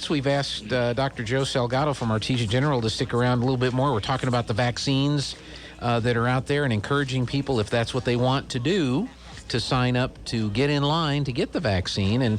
We've asked Dr. Joe Salgado from Artesia General to stick around a little bit more. We're talking about the vaccines that are out there and encouraging people, if that's what they want to do, to sign up to get in line to get the vaccine. And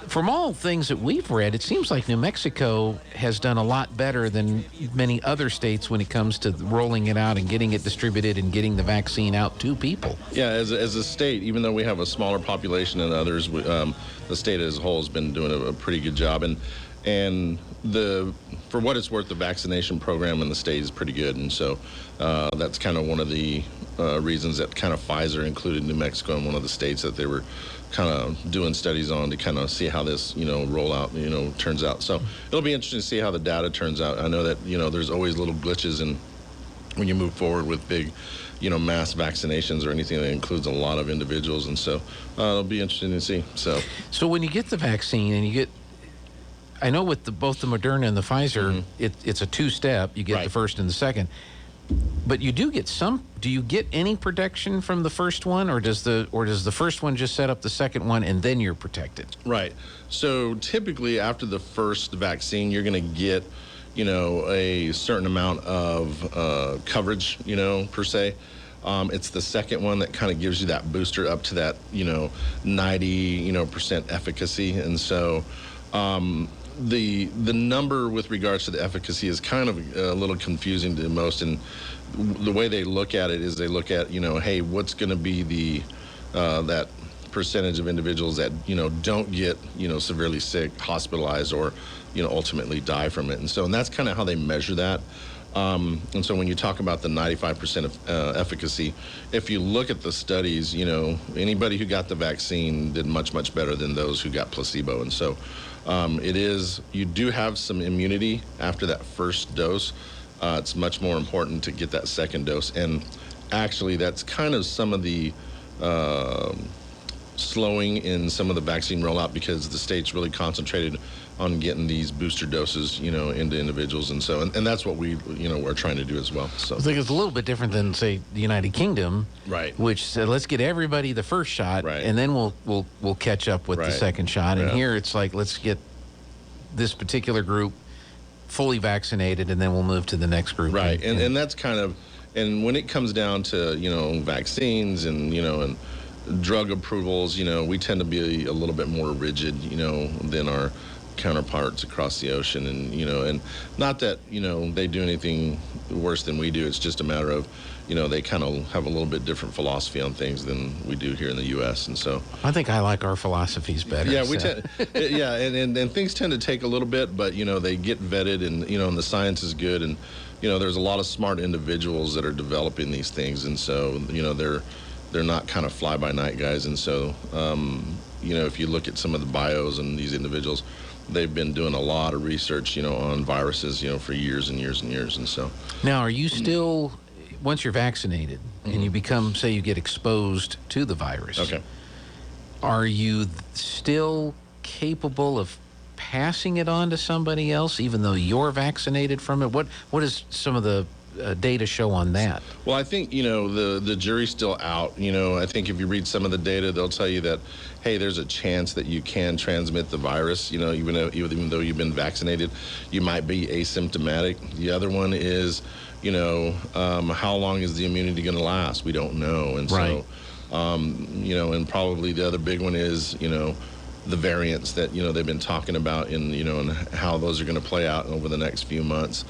from all things that we've read, it seems like New Mexico has done a lot better than many other states when it comes to rolling it out and getting it distributed and getting the vaccine out to people. Yeah, as a state, even though we have a smaller population than others, the state as a whole has been doing a pretty good job. And for what it's worth, the vaccination program in the state is pretty good. And so that's kind of one of the reasons that kind of Pfizer included New Mexico in one of the states that they were kind of doing studies on to kind of see how this, rollout, turns out. So it'll be interesting to see how the data turns out. I know that, there's always little glitches in when you move forward with big, mass vaccinations or anything that includes a lot of individuals. And so it'll be interesting to see. So when you get the vaccine and you get, I know with both the Moderna and the Pfizer, it's a two-step. You get the first and the second. But you do get some. Do you get any protection from the first one, or does the first one just set up the second one and then you're protected? Right. So typically after the first vaccine, you're going to get, a certain amount of coverage, per se. It's the second one that kind of gives you that booster up to that, 90%, efficacy. And so the number with regards to the efficacy is kind of a little confusing to most. And the way they look at it is they look at, hey, what's going to be the that percentage of individuals that, don't get, severely sick, hospitalized, or, ultimately die from it. And that's kind of how they measure that. And so when you talk about the 95% of efficacy, if you look at the studies, anybody who got the vaccine did much, much better than those who got placebo. And so you do have some immunity after that first dose. It's much more important to get that second dose. And actually, that's kind of some of the slowing in some of the vaccine rollout, because the state's really concentrated on getting these booster doses, into individuals. And so, and that's what we, we're trying to do as well. So I think it's a little bit different than, say, the United Kingdom, right? Which said, let's get everybody the first shot, right, and then we'll catch up with the second shot. And here it's like, let's get this particular group fully vaccinated, and then we'll move to the next group. Right, and that's kind of, and when it comes down to, vaccines and, and drug approvals, we tend to be a little bit more rigid, than our counterparts across the ocean. And, and not that, they do anything worse than we do. It's just a matter of, they kind of have a little bit different philosophy on things than we do here in the U.S. And so I think I like our philosophies better. Yeah, and things tend to take a little bit, but, they get vetted, and, and the science is good. And, there's a lot of smart individuals that are developing these things. And so, they're not kind of fly-by-night guys. And so, if you look at some of the bios and these individuals, they've been doing a lot of research, on viruses, for years and years and years. And so now, are you still, once you're vaccinated and you become, say you get exposed to the virus, are you still capable of passing it on to somebody else, even though you're vaccinated from it? What is some of the data show on that? Well, I think, the jury's still out. I think if you read some of the data, they'll tell you that, hey, there's a chance that you can transmit the virus, even though you've been vaccinated, you might be asymptomatic. The other one is, how long is the immunity going to last? We don't know. And so, and probably the other big one is, the variants that, they've been talking about and how those are going to play out over the next few months.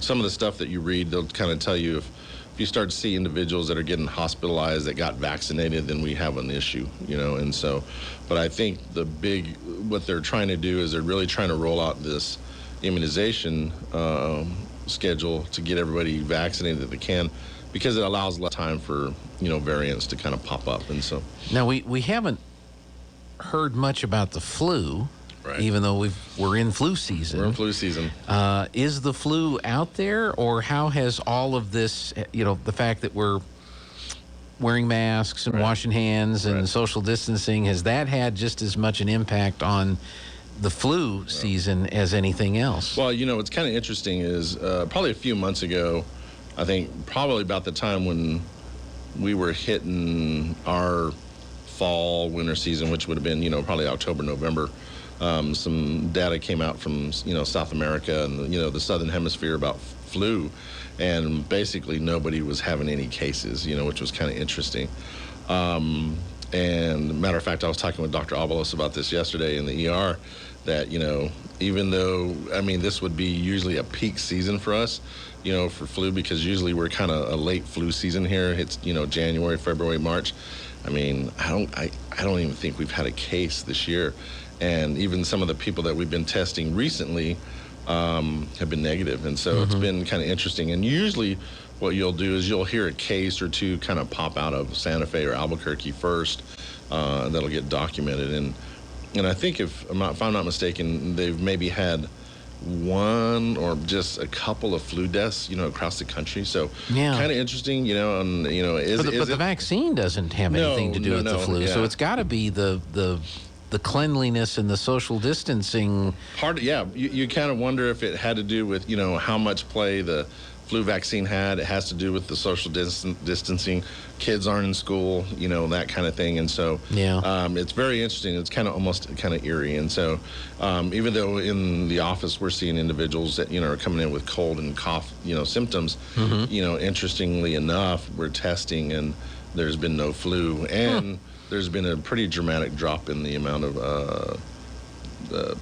Some of the stuff that you read, they'll kind of tell you if you start to see individuals that are getting hospitalized that got vaccinated, then we have an issue, and so, but I think what they're trying to do is they're really trying to roll out this immunization schedule to get everybody vaccinated that they can, because it allows less time for, variants to kind of pop up. And so now we haven't heard much about the flu. Right. Even though we're in flu season. We're in flu season. Is the flu out there, or how has all of this, the fact that we're wearing masks and washing hands and social distancing, has that had just as much an impact on the flu season as anything else? Well, what's kind of interesting is probably a few months ago, I think probably about the time when we were hitting our fall, winter season, which would have been, probably October, November, some data came out from, South America and, the Southern Hemisphere about flu, and basically nobody was having any cases, which was kind of interesting. And matter of fact, I was talking with Dr. Avalos about this yesterday in the ER, that, even though, this would be usually a peak season for us, for flu, because usually we're kind of a late flu season here. It's, January, February, March. I don't even think we've had a case this year. And even some of the people that we've been testing recently have been negative. And so it's been kind of interesting. And usually what you'll do is you'll hear a case or two kind of pop out of Santa Fe or Albuquerque first. That'll get documented. And I think if I'm not mistaken, they've maybe had one or just a couple of flu deaths, across the country. So kind of interesting, But the vaccine doesn't have anything to do with the flu. So it's got to be the cleanliness and the social distancing. You kind of wonder if it had to do with, how much play the flu vaccine had. It has to do with the social distancing. Kids aren't in school, that kind of thing. And so it's very interesting. It's almost eerie. And so even though in the office we're seeing individuals that, are coming in with cold and cough, symptoms, interestingly enough, we're testing and there's been no flu. And there's been a pretty dramatic drop in the amount of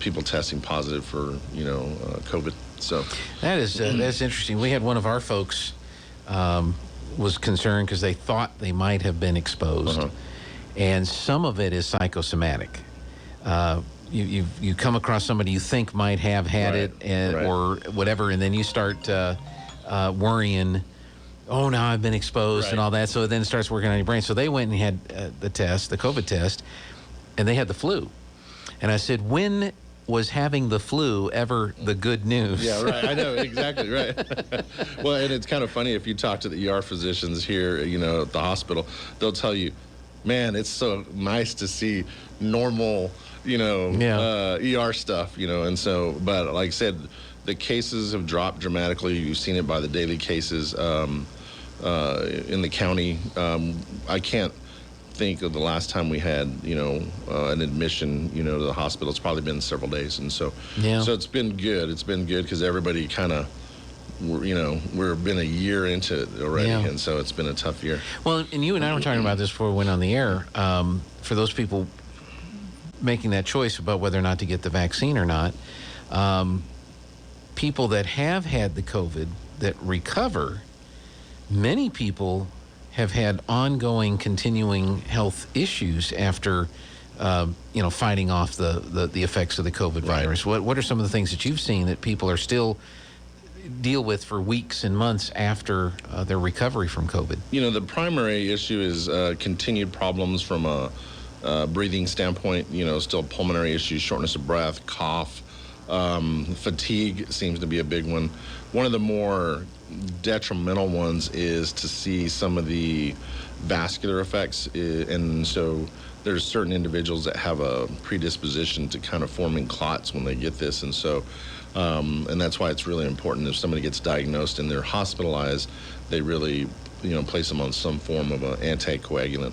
people testing positive for, COVID. So that's interesting. We had one of our folks was concerned because they thought they might have been exposed, and some of it is psychosomatic. You come across somebody you think might have had it, or whatever, and then you start worrying. Oh, now I've been exposed and all that. So then it starts working on your brain. So they went and had the COVID test, and they had the flu. And I said, when was having the flu ever the good news? Yeah, right. I know, exactly, right. Well, and it's kind of funny, if you talk to the ER physicians here, at the hospital, they'll tell you, man, it's so nice to see normal, ER stuff, and so, but like I said, the cases have dropped dramatically. You've seen it by the daily cases in the county. I can't think of the last time we had, an admission, to the hospital. It's probably been several days. And so, so it's been good. It's been good because everybody kind of, we've been a year into it already. And so it's been a tough year. Well, and you and I were talking about this before we went on the air. For those people making that choice about whether or not to get the vaccine or not, people that have had the COVID that recover, many people have had ongoing, continuing health issues after, fighting off the effects of the COVID virus. What are some of the things that you've seen that people are still deal with for weeks and months after their recovery from COVID? The primary issue is continued problems from a breathing standpoint, still pulmonary issues, shortness of breath, cough, fatigue seems to be a big one. One of the more detrimental ones is to see some of the vascular effects, and so there's certain individuals that have a predisposition to kind of forming clots when they get this, and so and that's why it's really important if somebody gets diagnosed and they're hospitalized, they really place them on some form of an anticoagulant,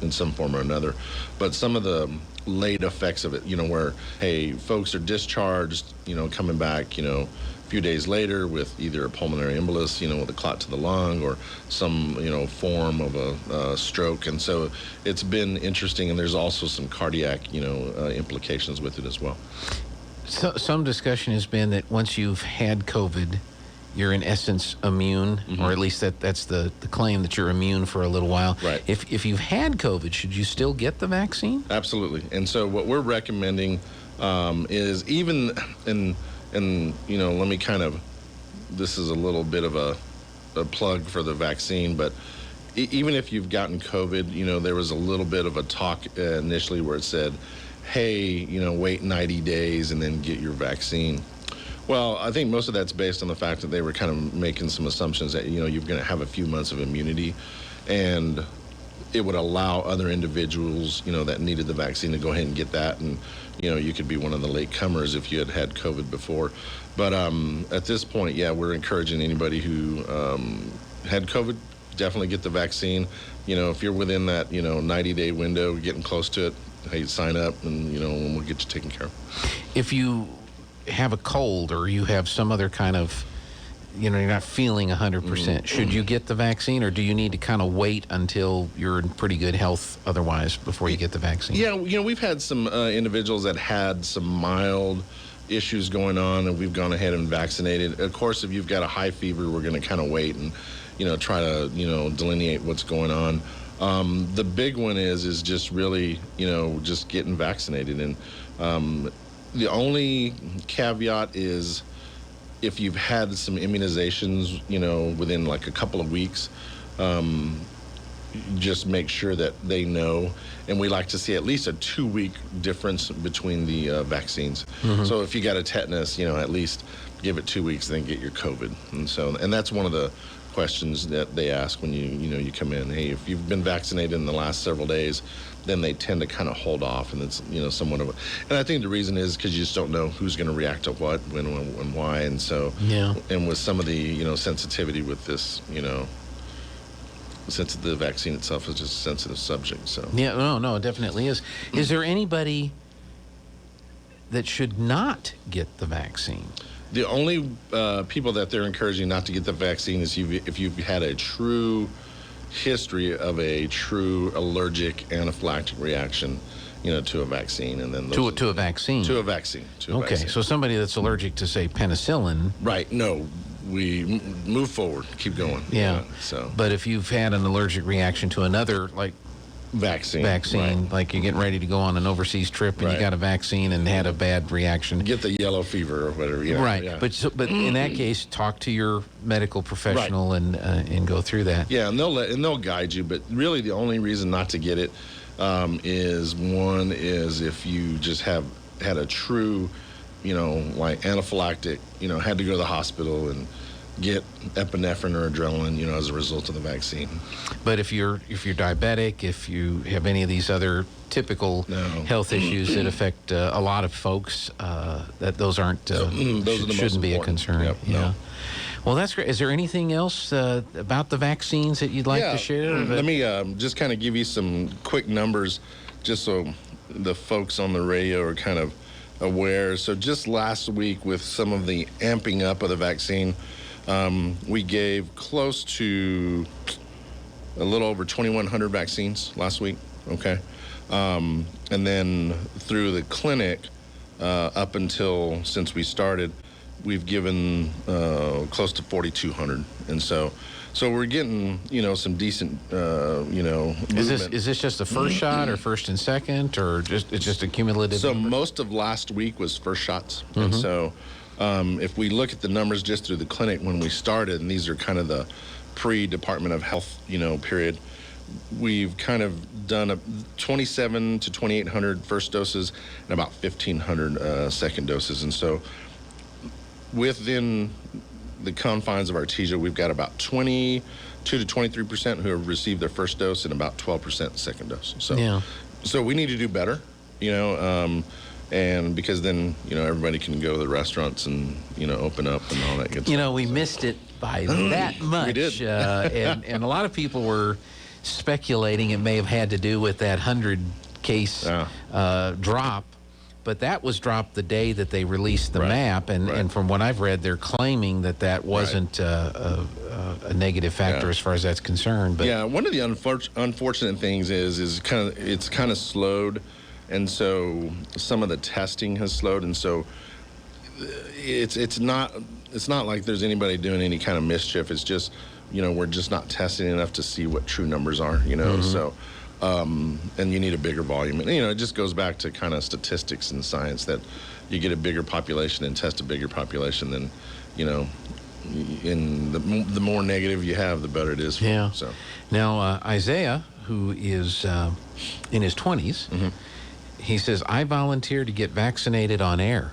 in some form or another. But some of the late effects of it, where, hey, folks are discharged, coming back, a few days later with either a pulmonary embolus, with a clot to the lung, or some, form of a stroke. And so it's been interesting, and there's also some cardiac, implications with it as well. So, some discussion has been that once you've had COVID, you're in essence immune, or at least that's the claim, that you're immune for a little while. Right. If you've had COVID, should you still get the vaccine? Absolutely. And so what we're recommending is even, and let me kind of, this is a little bit of a plug for the vaccine, but even if you've gotten COVID, there was a little bit of a talk initially where it said, hey, wait 90 days and then get your vaccine. Well, I think most of that's based on the fact that they were kind of making some assumptions that, you're going to have a few months of immunity, and it would allow other individuals, that needed the vaccine to go ahead and get that. And, you could be one of the late comers if you had COVID before. But at this point, we're encouraging anybody who had COVID, definitely get the vaccine. If you're within that, 90-day window, getting close to it, hey, sign up, and we'll get you taken care of. If you have a cold or you have some other kind of, you're not feeling 100%, should you get the vaccine, or do you need to kind of wait until you're in pretty good health otherwise before you get the vaccine? Yeah, we've had some individuals that had some mild issues going on, and we've gone ahead and vaccinated. Of course, if you've got a high fever, we're going to kind of wait and try to delineate what's going on. The big one is just really just getting vaccinated, and the only caveat is if you've had some immunizations within like a couple of weeks, just make sure that they know. And we like to see at least a 2-week difference between the vaccines. So if you got a tetanus, at least give it 2 weeks, then get your COVID. And that's one of the questions that they ask when you come in. Hey, if you've been vaccinated in the last several days, then they tend to kind of hold off, and it's somewhat of a. And I think the reason is because you just don't know who's going to react to what, when, and why, and so. Yeah. And with some of the sensitivity with this, since the vaccine itself is just a sensitive subject, so. Yeah, no, it definitely is. Is there anybody that should not get the vaccine? The only people that they're encouraging not to get the vaccine is if you've had a true history of a true allergic anaphylactic reaction, to a vaccine, and then To a vaccine. To a vaccine. Okay, so somebody that's allergic to, say, penicillin. Right. No, we move forward, keep going. Yeah. So. But if you've had an allergic reaction to another, like vaccine, right. Like you're getting ready to go on an overseas trip and you got a vaccine and had a bad reaction, get the yellow fever or whatever. Right. Yeah. But in that case, talk to your medical professional and go through that. Yeah, and they'll guide you. But really, the only reason not to get it is if you just have had a true, like anaphylactic, had to go to the hospital and get epinephrine or adrenaline, as a result of the vaccine. But if you're diabetic, if you have any of these other typical health issues that affect a lot of folks, that those aren't shouldn't be a concern. Yep, yeah. no. Well, that's great. Is there anything else about the vaccines that you'd like to share? Let me just kind of give you some quick numbers, just so the folks on the radio are kind of aware. So just last week, with some of the amping up of the vaccine, we gave close to a little over 2,100 vaccines last week, okay? And then through the clinic, up until since we started, we've given close to 4,200. And so we're getting, some decent, movement. Is this just the first shot or first and second, or it's just a cumulative So number? most of last week was first shots. And so if we look at the numbers just through the clinic when we started, and these are kind of the pre-Department of Health, period, we've kind of done 27 to 2,800 first doses and about 1,500 second doses. And so within the confines of Artesia, we've got about 22 to 23% who have received their first dose and about 12% second dose. So we need to do better, and because then, everybody can go to the restaurants and, open up and all that good stuff. We missed it by that much. We did. And a lot of people were speculating it may have had to do with that 100-case drop. But that was dropped the day that they released the map. And from what I've read, they're claiming that wasn't a negative factor as far as that's concerned. But one of the unfortunate things is it's kind of slowed. And so some of the testing has slowed, and so it's not like there's anybody doing any kind of mischief. It's just we're just not testing enough to see what true numbers are. So and you need a bigger volume, and it just goes back to kind of statistics and science that you get a bigger population and test a bigger population, then in the more negative you have, the better it is for you. So now Isaiah, who is in his 20s. He says, I volunteered to get vaccinated on air.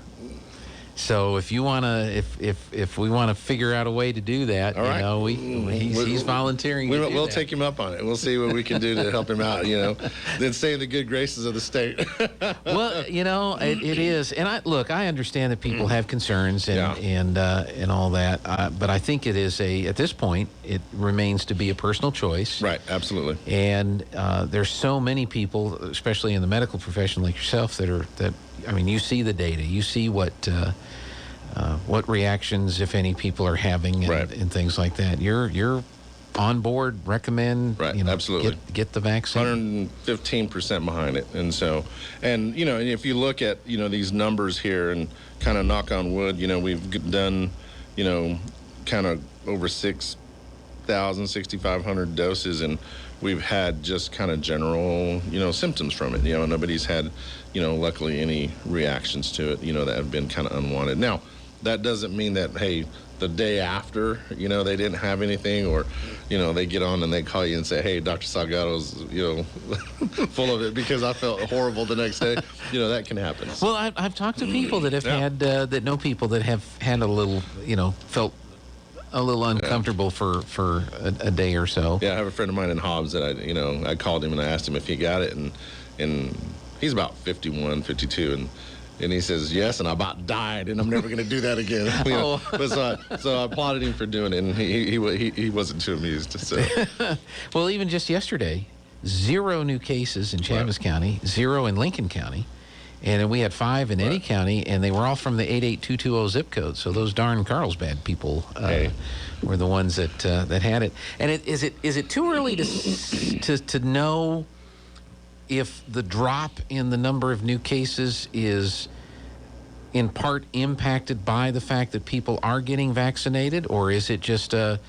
So if you want to, if we want to figure out a way to do that, All right. he's volunteering. We'll take him up on it. We'll see what we can do to help him out. Then stay in the good graces of the state. Well, it is, and I understand that people have concerns and all that, but I think it is at this point it remains to be a personal choice. Right. Absolutely. And there's so many people, especially in the medical profession like yourself, you see the data, you see what reactions, if any, people are having and things like that. You're on board, recommend, absolutely. Get the vaccine. 115% behind it. And so, and if you look at, these numbers here and kind of knock on wood, we've done, kind of over 6,500 doses, and we've had just kind of general, symptoms from it. Nobody's had, luckily any reactions to it, that have been kind of unwanted. Now, that doesn't mean that, hey, the day after, they didn't have anything, or, they get on and they call you and say, hey, Dr. Salgado's, full of it because I felt horrible the next day. That can happen. Well, I've talked to people that have had, that know people that have had a little, felt a little uncomfortable for a day or so. Yeah, I have a friend of mine in Hobbs that I called him and I asked him if he got it, and he's about 51, 52, and he says, yes, and I about died, and I'm never going to do that again. But so I applauded him for doing it, and he wasn't too amused. So. Well, even just yesterday, 0 new cases in Chaves County, 0 in Lincoln County, and then we had 5 in Eddy County, and they were all from the 88220 zip code. So those darn Carlsbad people were the ones that had it. And is it too early to know if the drop in the number of new cases is in part impacted by the fact that people are getting vaccinated, or is it just a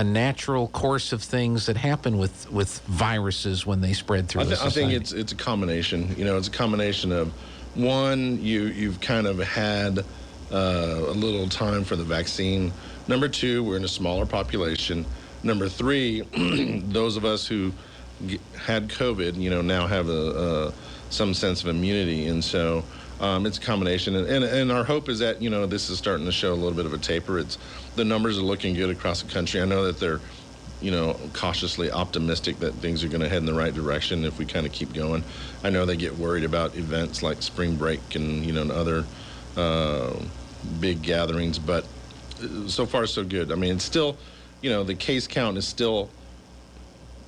natural course of things that happen with viruses when they spread through the society? I think it's a combination. It's a combination of, one, you've kind of had a little time for the vaccine. Number 2, we're in a smaller population. Number 3, those of us who had COVID, now have some sense of immunity, and so it's a combination. And our hope is that this is starting to show a little bit of a taper. The numbers are looking good across the country. I know that they're cautiously optimistic that things are going to head in the right direction if we kind of keep going. I know they get worried about events like spring break and and other big gatherings, but so far so good. I mean, it's still the case count is still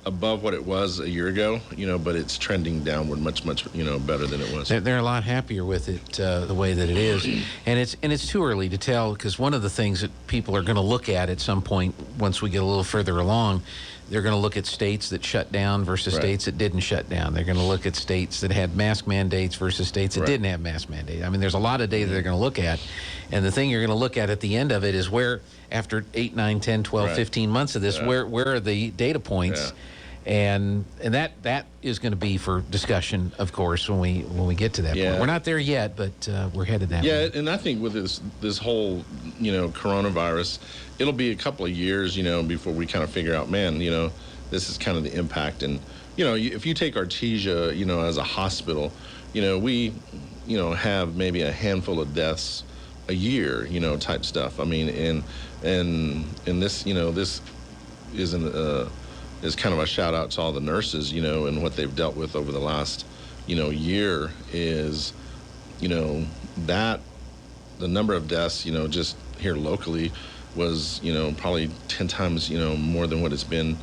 above what it was a year ago, but it's trending downward much, better than it was. They're a lot happier with it the way that it is. And it's too early to tell, because one of the things that people are going to look at some point once we get a little further along, they're going to look at states that shut down versus states that didn't shut down. They're going to look at states that had mask mandates versus states that didn't have mask mandates. I mean, there's a lot of data they're going to look at. And the thing you're going to look at the end of it is where, after 8, 9, 10, 12, 15 months of this, where are the data points? Yeah. And that is going to be for discussion, of course, when we get to that point. We're not there yet, but we're headed that way. Yeah, and I think with this whole coronavirus, it'll be a couple of years before we kind of figure out, man, this is kind of the impact. And if you take Artesia as a hospital, we have maybe a handful of deaths a year, type stuff. I mean, and this this isn't is kind of a shout out to all the nurses, and what they've dealt with over the last, year is, that the number of deaths, just here locally was, probably 10 times, more than what it's been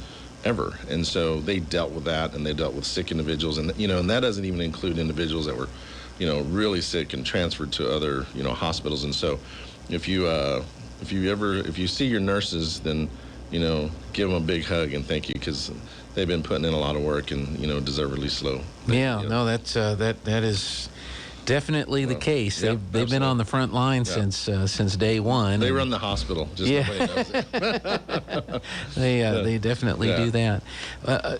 ever. And so they dealt with that, and they dealt with sick individuals, and, and that doesn't even include individuals that were, really sick and transferred to other, hospitals. And so if you see your nurses, then, give them a big hug and thank you, because they've been putting in a lot of work and, deservedly slow. No, that's that is definitely the case. They've been on the front line since day one. They run the hospital. Just the way it they definitely do that.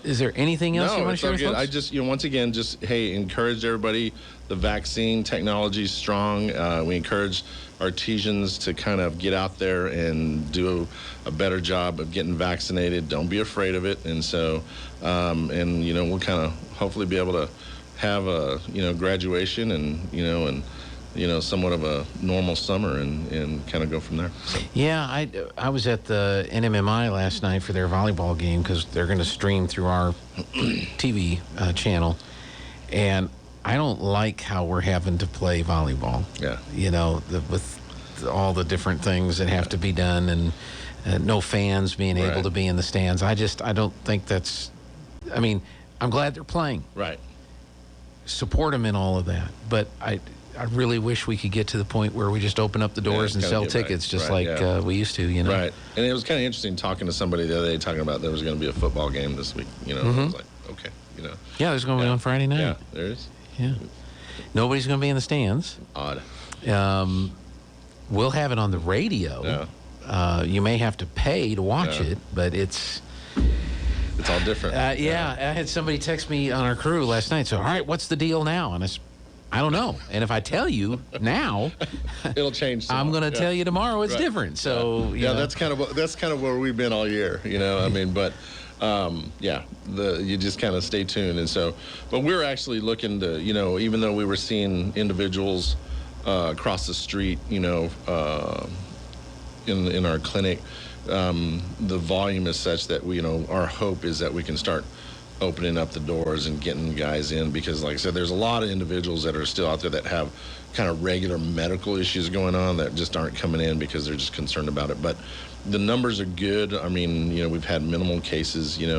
Is there anything else you want to share with folks? I just, once again, encourage everybody. The vaccine technology is strong. We encourage Artesians to kind of get out there and do a better job of getting vaccinated. Don't be afraid of it. And so, we'll kind of hopefully be able to have a, graduation and, somewhat of a normal summer and kind of go from there. So. Yeah, I was at the NMMI last night for their volleyball game because they're going to stream through our TV channel, and I don't like how we're having to play volleyball. Yeah. With all the different things that have to be done, and no fans being able to be in the stands. I don't think that's. I mean, I'm glad they're playing. Right. Support them in all of that, but I really wish we could get to the point where we just open up the doors and sell tickets just like we used to, Right. And it was kind of interesting talking to somebody the other day talking about there was going to be a football game this week. I was like, okay, Yeah, there's going to be on Friday night. Yeah, there is. Yeah. Nobody's going to be in the stands. Odd. We'll have it on the radio. Yeah. You may have to pay to watch it, but it's all different. I had somebody text me on our crew last night. So, all right, what's the deal now? And I don't know. And if I tell you now, it'll change. I'm going to tell you tomorrow it's different. So that's kind of where we've been all year. I mean, but you just kind of stay tuned. And so, but we're actually looking to, even though we were seeing individuals across the street, in our clinic. The volume is such that our hope is that we can start opening up the doors and getting guys in, because like I said, there's a lot of individuals that are still out there that have kind of regular medical issues going on that just aren't coming in because they're just concerned about it. But the numbers are good. I mean, we've had minimal cases, in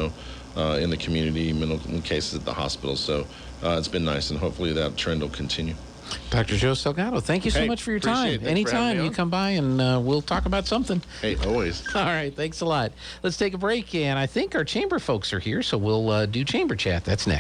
the community, minimal cases at the hospital. So it's been nice, and hopefully that trend will continue. Dr. Joe Salgado, thank you so much for your time. Anytime you come by and we'll talk about something. Hey, always. All right, thanks a lot. Let's take a break, and I think our chamber folks are here, so we'll do chamber chat. That's next.